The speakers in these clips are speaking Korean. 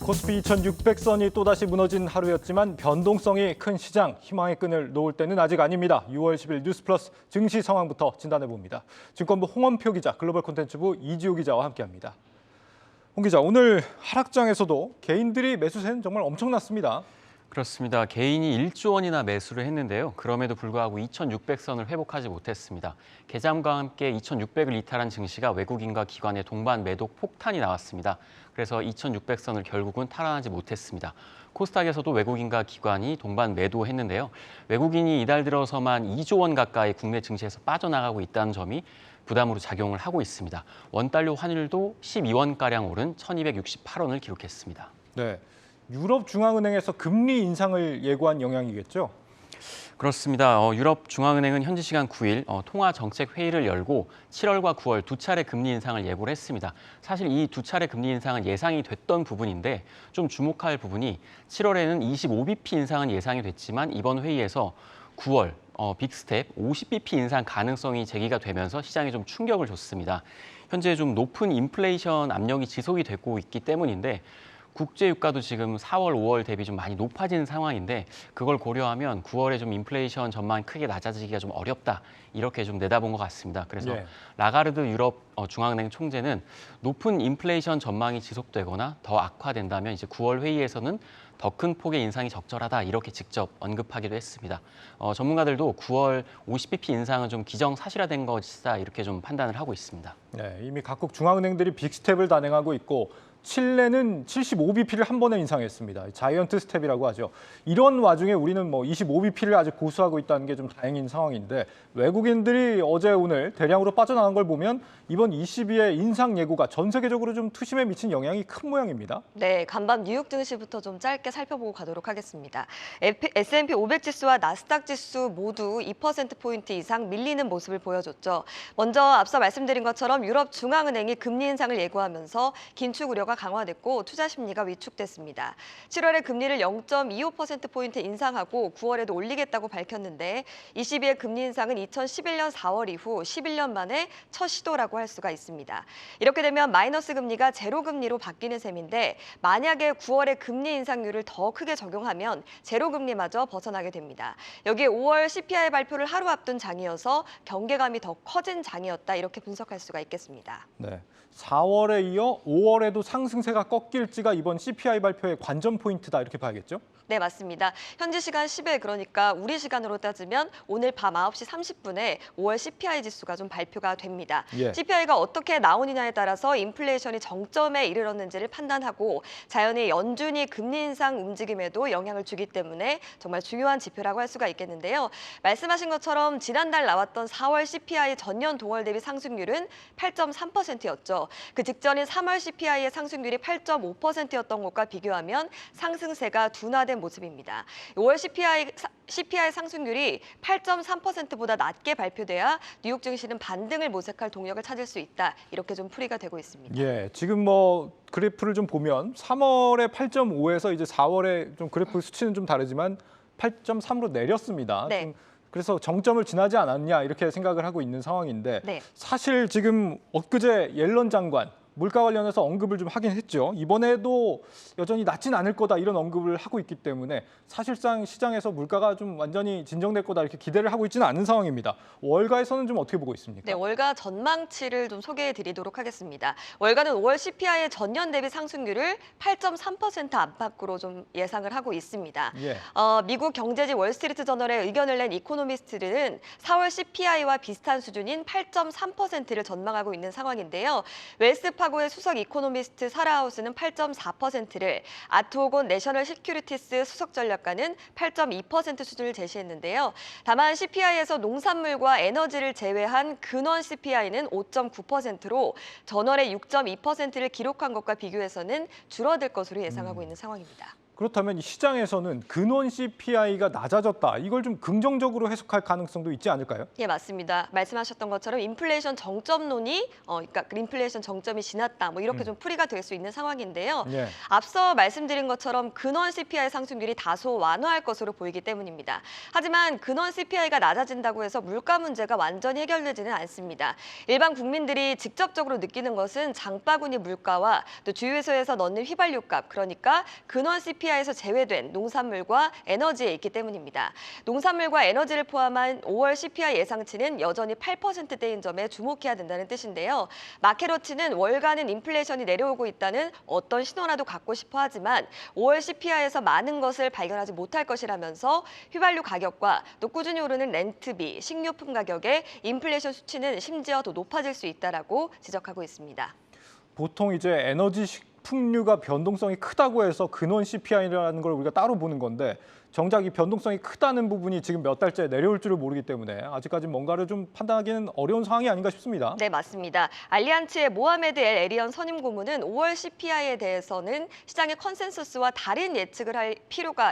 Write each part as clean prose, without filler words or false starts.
코스피 2600선이 또다시 무너진 하루였지만 변동성이 큰 시장, 희망의 끈을 놓을 때는 아직 아닙니다. 6월 10일 뉴스플러스 증시 상황부터 진단해봅니다. 증권부 홍원표 기자, 글로벌 콘텐츠부 이지호 기자와 함께합니다. 홍 기자, 오늘 하락장에서도 개인들이 매수세는 정말 엄청났습니다. 그렇습니다. 개인이 1조 원이나 매수를 했는데요. 그럼에도 불구하고 2600선을 회복하지 못했습니다. 개장과 함께 2600을 이탈한 증시가 외국인과 기관의 동반 매도 폭탄이 나왔습니다. 그래서 2600선을 결국은 탈환하지 못했습니다. 코스닥에서도 외국인과 기관이 동반 매도했는데요. 외국인이 이달 들어서만 2조 원 가까이 국내 증시에서 빠져나가고 있다는 점이 부담으로 작용을 하고 있습니다. 원달러 환율도 12원가량 오른 1268원을 기록했습니다. 네, 유럽 중앙은행에서 금리 인상을 예고한 영향이겠죠? 그렇습니다. 유럽 중앙은행은 현지 시간 9일 통화 정책 회의를 열고 7월과 9월 두 차례 금리 인상을 예고를 했습니다. 사실 이 두 차례 금리 인상은 예상이 됐던 부분인데 좀 주목할 부분이 7월에는 25bp 인상은 예상이 됐지만 이번 회의에서 9월 빅스텝 50bp 인상 가능성이 제기가 되면서 시장에 좀 충격을 줬습니다. 현재 좀 높은 인플레이션 압력이 지속이 되고 있기 때문인데 국제 유가도 지금 4월, 5월 대비 좀 많이 높아진 상황인데 그걸 고려하면 9월에 좀 인플레이션 전망이 크게 낮아지기가 좀 어렵다. 이렇게 좀 내다본 것 같습니다. 그래서 라가르드 유럽 중앙은행 총재는 높은 인플레이션 전망이 지속되거나 더 악화된다면 이제 9월 회의에서는 더 큰 폭의 인상이 적절하다 이렇게 직접 언급하기도 했습니다. 전문가들도 9월 50bp 인상은 좀 기정사실화된 것이다 이렇게 좀 판단을 하고 있습니다. 네, 이미 각국 중앙은행들이 빅스텝을 단행하고 있고 칠레는 75bp를 한 번에 인상했습니다. 자이언트 스텝이라고 하죠. 이런 와중에 우리는 25bp를 아직 고수하고 있다는 게 좀 다행인 상황인데 외국인들이 어제 오늘 대량으로 빠져나간 걸 보면 이번 22의 인상 예고가 전 세계적으로 좀 투심에 미친 영향이 큰 모양입니다. 네, 간밤 뉴욕 증시부터 좀 짧게 살펴보고 가도록 하겠습니다. S&P 500 지수와 나스닥 지수 모두 2%포인트 이상 밀리는 모습을 보여줬죠. 먼저 앞서 말씀드린 것처럼 유럽 중앙은행이 금리 인상을 예고하면서 긴축 우려가 강화됐고 투자 심리가 위축됐습니다. 7월에 금리를 0.25%포인트 인상하고 9월에도 올리겠다고 밝혔는데 22의 금리 인상은 2011년 4월 이후 11년 만에 첫 시도라고 할 수가 있습니다. 이렇게 되면 마이너스 금리가 제로 금리로 바뀌는 셈인데 만약에 9월에 금리 인상률을 더 크게 적용하면 제로 금리마저 벗어나게 됩니다. 여기에 5월 CPI 발표를 하루 앞둔 장이어서 경계감이 더 커진 장이었다 이렇게 분석할 수가 있겠습니다. 네, 4월에 이어 5월에도 상승세가 꺾일지가 이번 CPI 발표의 관전 포인트다 이렇게 봐야겠죠? 네, 맞습니다. 현지 시간 10일 그러니까 우리 시간으로 따지면 오늘 밤 9시 30분에 5월 CPI 지수가 좀 발표가 됩니다. CPI가 어떻게 나오느냐에 따라서 인플레이션이 정점에 이르렀는지를 판단하고 자연히 연준이 금리 인상 움직임에도 영향을 주기 때문에 정말 중요한 지표라고 할 수가 있겠는데요. 말씀하신 것처럼 지난달 나왔던 4월 CPI 전년 동월 대비 상승률은 8.3%였죠. 그 직전인 3월 CPI의 상승률이 8.5%였던 것과 비교하면 상승세가 둔화된 모습입니다. 5월 CPI 상승률이 8.3%보다 낮게 발표돼야 뉴욕 증시는 반등을 모색할 동력을 찾을 수 있다. 이렇게 좀 풀이가 되고 있습니다. 예, 지금 그래프를 좀 보면 3월에 8.5에서 이제 4월에 좀 그래프 수치는 좀 다르지만 8.3으로 내렸습니다. 네. 그래서 정점을 지나지 않았냐 이렇게 생각을 하고 있는 상황인데 네. 사실 지금 엊그제 옐런 장관 물가 관련해서 언급을 좀 하긴 했죠. 이번에도 여전히 낮진 않을 거다 이런 언급을 하고 있기 때문에 사실상 시장에서 물가가 좀 완전히 진정될 거다 이렇게 기대를 하고 있지는 않은 상황입니다. 월가에서는 좀 어떻게 보고 있습니까? 네, 월가 전망치를 좀 소개해 드리도록 하겠습니다. 월가는 5월 CPI의 전년 대비 상승률을 8.3% 안팎으로 좀 예상을 하고 있습니다. 미국 경제지 월스트리트 저널에 의견을 낸 이코노미스트들은 4월 CPI와 비슷한 수준인 8.3%를 전망하고 있는 상황인데요. 웰스파고의 수석 이코노미스트 사라하우스는 8.4%를, 아트오곤 내셔널 시큐리티스 수석 전략가는 8.2% 수준을 제시했는데요. 다만 CPI에서 농산물과 에너지를 제외한 근원 CPI는 5.9%로 전월의 6.2%를 기록한 것과 비교해서는 줄어들 것으로 예상하고 있는 상황입니다. 그렇다면 이 시장에서는 근원 CPI가 낮아졌다. 이걸 좀 긍정적으로 해석할 가능성도 있지 않을까요? 예, 맞습니다. 말씀하셨던 것처럼 인플레이션 정점론이 그러니까 인플레이션 정점이 지났다. 뭐 이렇게 좀 풀이가 될 수 있는 상황인데요. 예. 앞서 말씀드린 것처럼 근원 CPI 상승률이 다소 완화할 것으로 보이기 때문입니다. 하지만 근원 CPI가 낮아진다고 해서 물가 문제가 완전히 해결되지는 않습니다. 일반 국민들이 직접적으로 느끼는 것은 장바구니 물가와 또 주유소에서 넣는 휘발유값, 그러니까 근원 CPI에서 제외된 농산물과 에너지에 있기 때문입니다. 농산물과 에너지를 포함한 5월 CPI 예상치는 여전히 8%대인 점에 주목해야 된다는 뜻인데요. 마케러치는 월간은 인플레이션이 내려오고 있다는 어떤 신호라도 갖고 싶어 하지만 5월 CPI에서 많은 것을 발견하지 못할 것이라면서 휘발유 가격과 또 꾸준히 오르는 렌트비, 식료품 가격의 인플레이션 수치는 심지어 더 높아질 수 있다라고 지적하고 있습니다. 보통 이제 에너지 식품류가 변동성이 크다고 해서 근원 CPI라는 걸 우리가 따로 보는 건데 정작 이 변동성이 크다는 부분이 지금 몇 달째 내려올 줄을 모르기 때문에 아직까지 뭔가를 좀 판단하기는 어려운 상황이 아닌가 싶습니다. 네, 맞습니다. 알리안츠의 모하메드 엘 에리언 선임 고문은 5월 CPI에 대해서는 시장의 컨센서스와 다른 예측을 할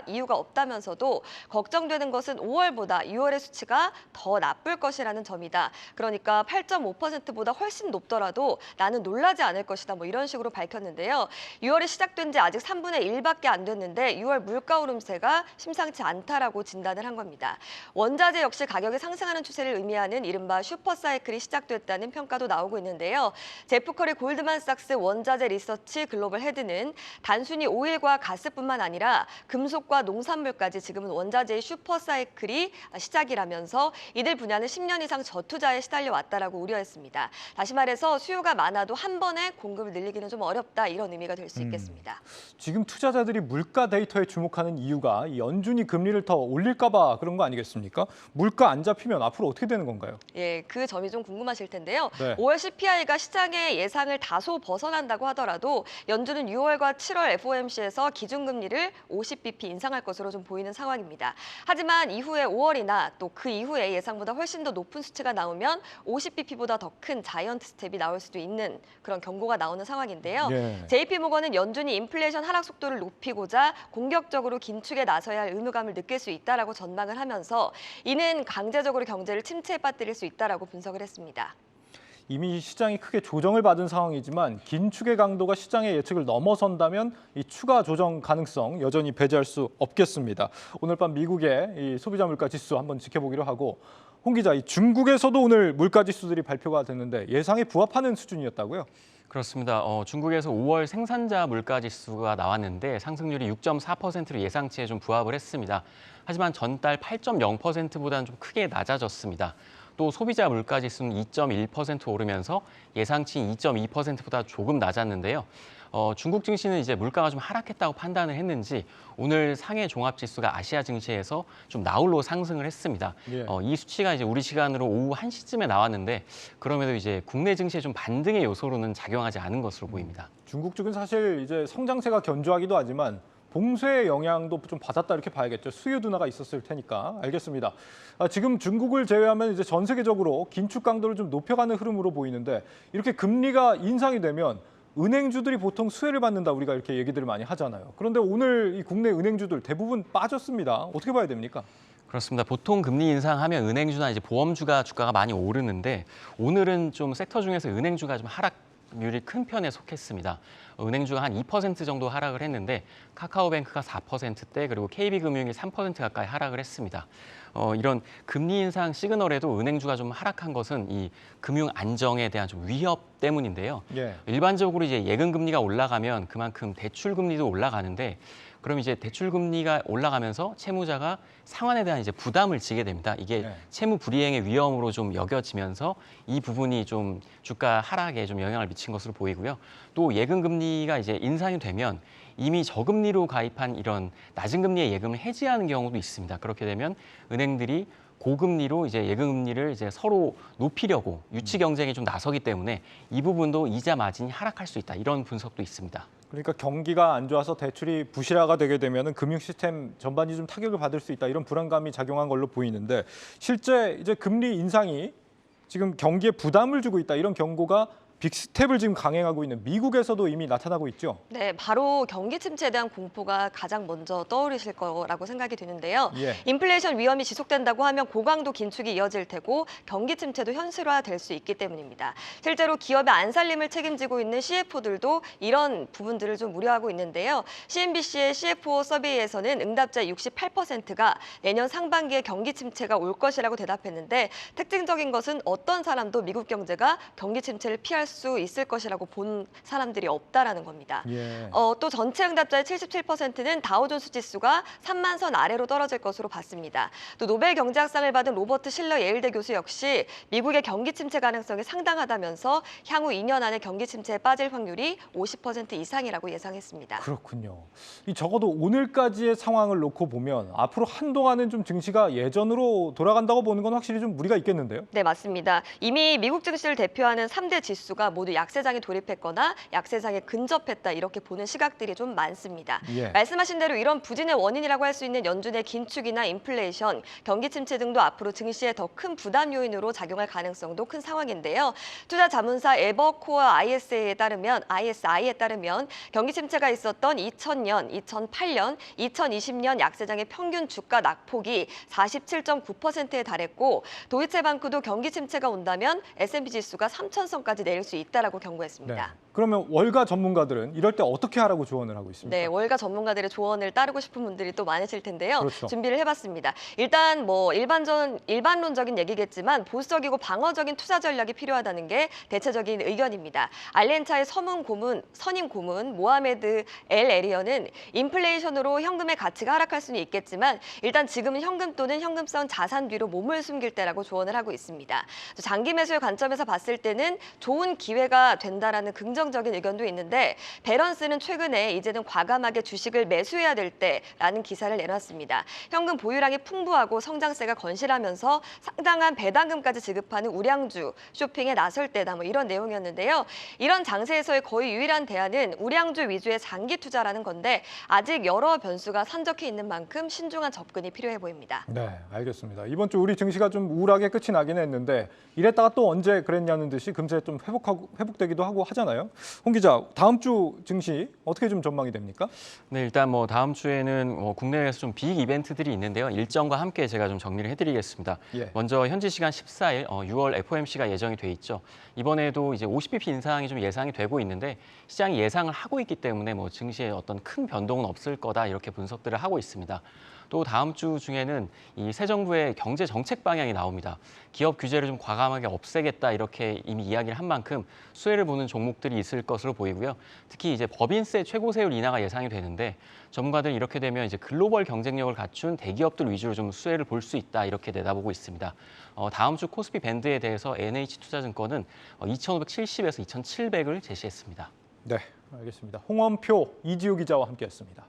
이유가 없다면서도 걱정되는 것은 5월보다 6월의 수치가 더 나쁠 것이라는 점이다. 그러니까 8.5%보다 훨씬 높더라도 나는 놀라지 않을 것이다. 뭐 이런 식으로 밝혔는데요. 6월이 시작된 지 아직 3분의 1밖에 안 됐는데 6월 물가 오름세가 심상치 않다라고 진단을 한 겁니다. 원자재 역시 가격이 상승하는 추세를 의미하는 이른바 슈퍼사이클이 시작됐다는 평가도 나오고 있는데요. 제프 커리 골드만삭스 원자재 리서치 글로벌 헤드는 단순히 오일과 가스뿐만 아니라 금속과 농산물까지 지금은 원자재의 슈퍼사이클이 시작이라면서 이들 분야는 10년 이상 저투자에 시달려 왔다라고 우려했습니다. 다시 말해서 수요가 많아도 한 번에 공급을 늘리기는 좀 어렵다 이런 의미가 될 수 있겠습니다. 지금 투자자들이 물가 데이터에 주목하는 이유가 이 연준이 금리를 더 올릴까 봐 그런 거 아니겠습니까? 물가 안 잡히면 앞으로 어떻게 되는 건가요? 예, 그 점이 좀 궁금하실 텐데요. 네. 5월 CPI가 시장의 예상을 다소 벗어난다고 하더라도 연준은 6월과 7월 FOMC에서 기준금리를 50bp 인상할 것으로 좀 보이는 상황입니다. 하지만 이후에 5월이나 또 그 이후에 예상보다 훨씬 더 높은 수치가 나오면 50bp보다 더 큰 자이언트 스텝이 나올 수도 있는 그런 경고가 나오는 상황인데요. 예. JP모건은 연준이 인플레이션 하락 속도를 높이고자 공격적으로 긴축에 나서야 할 의무감을 느낄 수 있다라고 전망을 하면서 이는 강제적으로 경제를 침체에 빠뜨릴 수 있다라고 분석을 했습니다. 이미 시장이 크게 조정을 받은 상황이지만 긴축의 강도가 시장의 예측을 넘어선다면 이 추가 조정 가능성 여전히 배제할 수 없겠습니다. 오늘 밤 미국의 이 소비자 물가 지수 한번 지켜보기로 하고 홍 기자, 이 중국에서도 오늘 물가 지수들이 발표가 됐는데 예상에 부합하는 수준이었다고요? 그렇습니다. 중국에서 5월 생산자 물가 지수가 나왔는데 상승률이 6.4%로 예상치에 좀 부합을 했습니다. 하지만 전달 8.0%보다는 좀 크게 낮아졌습니다. 또 소비자 물가 지수는 2.1% 오르면서 예상치인 2.2%보다 조금 낮았는데요. 중국 증시는 이제 물가가 좀 하락했다고 판단을 했는지 오늘 상해 종합 지수가 아시아 증시에서 좀 나홀로 상승을 했습니다. 예. 이 수치가 이제 우리 시간으로 오후 1시쯤에 나왔는데 그럼에도 이제 국내 증시에 좀 반등의 요소로는 작용하지 않은 것으로 보입니다. 중국 쪽은 사실 이제 성장세가 견조하기도 하지만 봉쇄의 영향도 좀 받았다 이렇게 봐야겠죠. 수요 둔화가 있었을 테니까. 알겠습니다. 지금 중국을 제외하면 이제 전 세계적으로 긴축 강도를 좀 높여가는 흐름으로 보이는데 이렇게 금리가 인상이 되면 은행주들이 보통 수혜를 받는다 우리가 이렇게 얘기들을 많이 하잖아요. 그런데 오늘 이 국내 은행주들 대부분 빠졌습니다. 어떻게 봐야 됩니까? 그렇습니다. 보통 금리 인상하면 은행주나 이제 보험주가 주가가 많이 오르는데 오늘은 좀 섹터 중에서 은행주가 좀 하락률이 큰 편에 속했습니다. 은행주가 한 2% 정도 하락을 했는데 카카오뱅크가 4%대 그리고 KB금융이 3% 가까이 하락을 했습니다. 이런 금리 인상 시그널에도 은행주가 좀 하락한 것은 이 금융 안정에 대한 좀 위협 때문인데요. 예. 일반적으로 이제 예금 금리가 올라가면 그만큼 대출 금리도 올라가는데 그럼 이제 대출 금리가 올라가면서 채무자가 상환에 대한 이제 부담을 지게 됩니다. 이게 네. 채무 불이행의 위험으로 좀 여겨지면서 이 부분이 좀 주가 하락에 좀 영향을 미친 것으로 보이고요. 또 예금 금리가 이제 인상이 되면 이미 저금리로 가입한 이런 낮은 금리의 예금을 해지하는 경우도 있습니다. 그렇게 되면 은행들이 고금리로 이제 예금금리를 이제 서로 높이려고 유치 경쟁에 좀 나서기 때문에 이 부분도 이자 마진이 하락할 수 있다. 이런 분석도 있습니다. 그러니까 경기가 안 좋아서 대출이 부실화가 되게 되면은 금융 시스템 전반이 좀 타격을 받을 수 있다. 이런 불안감이 작용한 걸로 보이는데 실제 이제 금리 인상이 지금 경기에 부담을 주고 있다. 이런 경고가 빅스텝을 지금 강행하고 있는 미국에서도 이미 나타나고 있죠. 네, 바로 경기 침체에 대한 공포가 가장 먼저 떠오르실 거라고 생각이 드는데요. 예. 인플레이션 위험이 지속된다고 하면 고강도 긴축이 이어질 테고 경기 침체도 현실화될 수 있기 때문입니다. 실제로 기업의 안살림을 책임지고 있는 CFO들도 이런 부분들을 좀 우려하고 있는데요. CNBC의 CFO 서베이에서는 응답자 68%가 내년 상반기에 경기 침체가 올 것이라고 대답했는데 특징적인 것은 어떤 사람도 미국 경제가 경기 침체를 피할 수 있을 것이라고 본 사람들이 없다라는 겁니다. 예. 또 전체 응답자의 77%는 다우존스 지수가 3만 선 아래로 떨어질 것으로 봤습니다. 또 노벨 경제학상을 받은 로버트 실러 예일대 교수 역시 미국의 경기 침체 가능성이 상당하다면서 향후 2년 안에 경기 침체에 빠질 확률이 50% 이상이라고 예상했습니다. 그렇군요. 이 적어도 오늘까지의 상황을 놓고 보면 앞으로 한동안은 좀 증시가 예전으로 돌아간다고 보는 건 확실히 좀 무리가 있겠는데요. 네, 맞습니다. 이미 미국 증시를 대표하는 3대 지수가 모두 약세장에 돌입했거나 약세장에 근접했다 이렇게 보는 시각들이 좀 많습니다. 예. 말씀하신 대로 이런 부진의 원인이라고 할 수 있는 연준의 긴축이나 인플레이션, 경기 침체 등도 앞으로 증시에 더 큰 부담 요인으로 작용할 가능성도 큰 상황인데요. 투자 자문사 에버코어 ISI에 따르면 경기 침체가 있었던 2000년, 2008년, 2020년 약세장의 평균 주가 낙폭이 47.9%에 달했고 도이체방크도 경기 침체가 온다면 S&P 지수가 3,000선까지 내릴 수 있다라고 경고했습니다. 네. 그러면 월가 전문가들은 이럴 때 어떻게 하라고 조언을 하고 있습니까? 네, 월가 전문가들의 조언을 따르고 싶은 분들이 또 많으실 텐데요. 그렇죠. 준비를 해봤습니다. 일단 일반론적인 얘기겠지만 보수적이고 방어적인 투자 전략이 필요하다는 게 대체적인 의견입니다. 알렌차의 선임 고문 모하메드 엘 에리언은 인플레이션으로 현금의 가치가 하락할 수는 있겠지만 일단 지금은 현금 또는 현금성 자산 뒤로 몸을 숨길 때라고 조언을 하고 있습니다. 장기 매수의 관점에서 봤을 때는 좋은 기회가 된다라는 긍정적인 의견도 있는데 베런스는 최근에 이제는 과감하게 주식을 매수해야 될 때라는 기사를 내놨습니다. 현금 보유량이 풍부하고 성장세가 건실하면서 상당한 배당금까지 지급하는 우량주 쇼핑에 나설 때다 이런 내용이었는데요. 이런 장세에서의 거의 유일한 대안은 우량주 위주의 장기 투자라는 건데 아직 여러 변수가 산적해 있는 만큼 신중한 접근이 필요해 보입니다. 네, 알겠습니다. 이번 주 우리 증시가 좀 우울하게 끝이 나긴 했는데 이랬다가 또 언제 그랬냐는 듯이 금세 좀 회복되기도 하고 하잖아요. 홍 기자, 다음 주 증시 어떻게 좀 전망이 됩니까? 네, 일단 다음 주에는 국내에서 좀 빅 이벤트들이 있는데요. 일정과 함께 제가 좀 정리를 해드리겠습니다. 예. 먼저 현지 시간 14일 6월 FOMC가 예정이 돼 있죠. 이번에도 이제 50bp 인상이 좀 예상이 되고 있는데 시장이 예상을 하고 있기 때문에 증시에 어떤 큰 변동은 없을 거다 이렇게 분석들을 하고 있습니다. 또 다음 주 중에는 이 새 정부의 경제 정책 방향이 나옵니다. 기업 규제를 좀 과감하게 없애겠다 이렇게 이미 이야기를 한 만큼 수혜를 보는 종목들이 있을 것으로 보이고요. 특히 이제 법인세 최고세율 인하가 예상이 되는데 전문가들은 이렇게 되면 이제 글로벌 경쟁력을 갖춘 대기업들 위주로 좀 수혜를 볼 수 있다 이렇게 내다보고 있습니다. 다음 주 코스피 밴드에 대해서 NH투자증권은 2,570에서 2,700을 제시했습니다. 네, 알겠습니다. 홍원표, 이지우 기자와 함께했습니다.